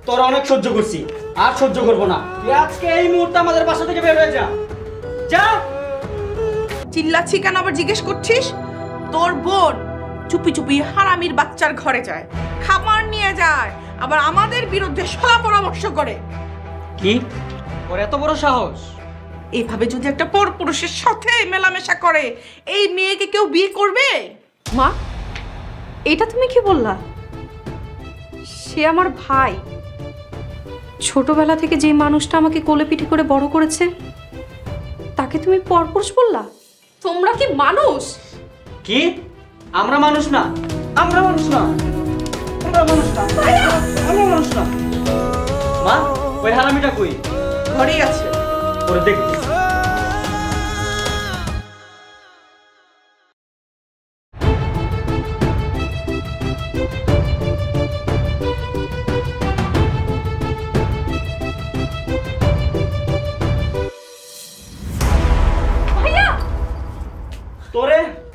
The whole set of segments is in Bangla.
তোর অনেক সহ্য করছি, আর সহ্য করবো না। তুই আজকে এই মুহূর্তে আমাদের বাসা থেকে বের হয়ে যা। যা। চিল্লাচ্ছি কেন আবার জিজ্ঞেস করছিস? তোর বোন চুপি চুপি হারামির বাচ্চার ঘরে যায়, খাবার নিয়ে যায়, আবার আমাদের বিরুদ্ধে সলা পরামর্শ করে। কি? ওর এত বড় সাহস? এইভাবে যদি একটা পরপুরুষের সাথে মেলামেশা করে, এই মেয়েকে কেউ বিয়ে করবে? মা, এটা তুমি কি বললা? সে আমার ভাই। ছোটবেলা থেকে যে মানুষটা আমাকে কোলে পিঠে করে বড় করেছে, তাকে তুমি পরপুরুষ বললা? তোমরা কি মানুষ? কি? আমরা মানুষ না? আমরা মানুষ না? আমরা মানুষ না? আমরা মানুষ না? মা, ওই হারামিটা কই? ঘরেই আছে। ওরে দেখতেছি।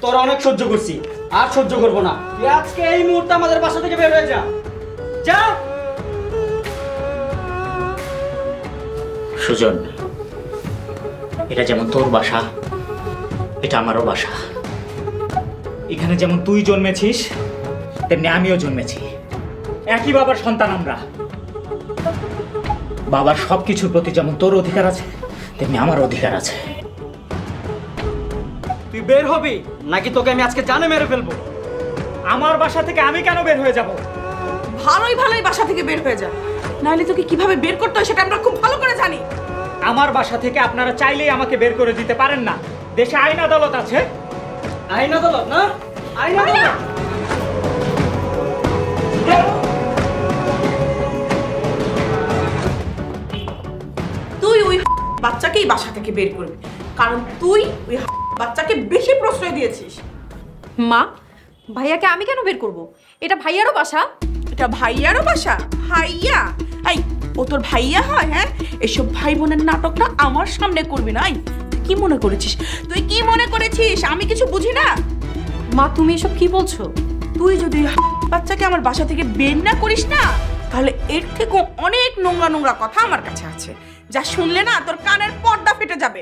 তোর অনেক সহ্য করছি, আর সহ্য করবো না। তুই আজকে এই মুহূর্তে আমাদের বাসা থেকে বের হয়ে যা। যা। সুজন, এটা যেমন তোর বাসা, এটা আমারও বাসা। এখানে যেমন তুই জন্মেছিস, তেমনি আমিও জন্মেছি। একই বাবার সন্তান আমরা। বাবার সবকিছুর প্রতি যেমন তোর অধিকার আছে, তেমনি আমার অধিকার আছে। তুই বের হবি নাকি তোকে আমি আজকে জানে মেরে ফেলবো? আমার বাসা থেকে আমি কেন বের হয়ে যাব? ভালোই ভালোই বাসা থেকে বের হয়ে যা, নাহলে তোকে কিভাবে বের করতে হয় সেটা আমরা খুব ভালো করে জানি। আমার বাসা থেকে আপনারা চাইলেই আমাকে বের করে দিতে পারেন না। দেশে আইন আদালত আছে। আইন আদালত না? আইন আদালত। তুই ওই বাচ্চাকেই বাসা থেকে বের করবি, কারণ তুই ওই বাচ্চাকে বেশি প্রশ্রয় দিয়েছিস। মা, ভাইয়াকে আমি কেন বের করব? এটা ভাইয়ারও বাসা। এটা ভাইয়ারও বাসা? ভাইয়া? এই, ও তোর ভাইয়া হয়? হ্যাঁ, এসব ভাই বোনের নাটকটা আমার সামনে করবি না। কি মনে করেছিস? তুই কি মনে করেছিস আমি কিছু বুঝি না? মা, তুমি এসব কি বলছো? তুই যদি বাচ্চাকে আমার বাসা থেকে বের না করিস না, তাহলে এর থেকেও অনেক নোংরা নোংরা কথা আমার কাছে আছে, যা শুনলে না তোর কানের পর্দা ফেটে যাবে।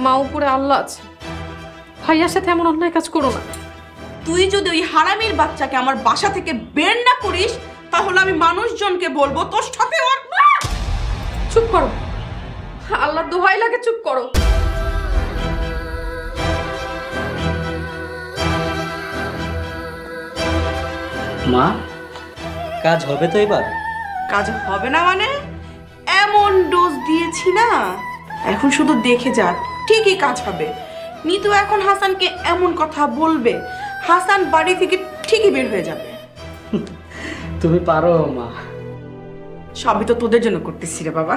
মা, উপরে আল্লাহ আছে, ভাইয়ার সাথে এমন অন্যায় কাজ করো না। তুই যদি ওই হারামির বাচ্চাকে আমার বাসা থেকে বের না করিস, তাহলে আমি মানুষজনকে বলবো তোর সাথে ওর। চুপ করো, আল্লাহর দোহাই লাগে, চুপ করো। মা, কাজ হবে তো এবার? কাজ হবে না মানে? এমন ডোজ দিয়েছি না, এখন শুধু দেখে যা, ঠিকই কাজ হবে। নিতু এখন হাসানকে এমন কথা বলবে, হাসান বাড়ি থেকে ঠিকই বের হয়ে যাবে। তুমি পারো মা। সবই তো তোদের জন্য করতেছি রে বাবা।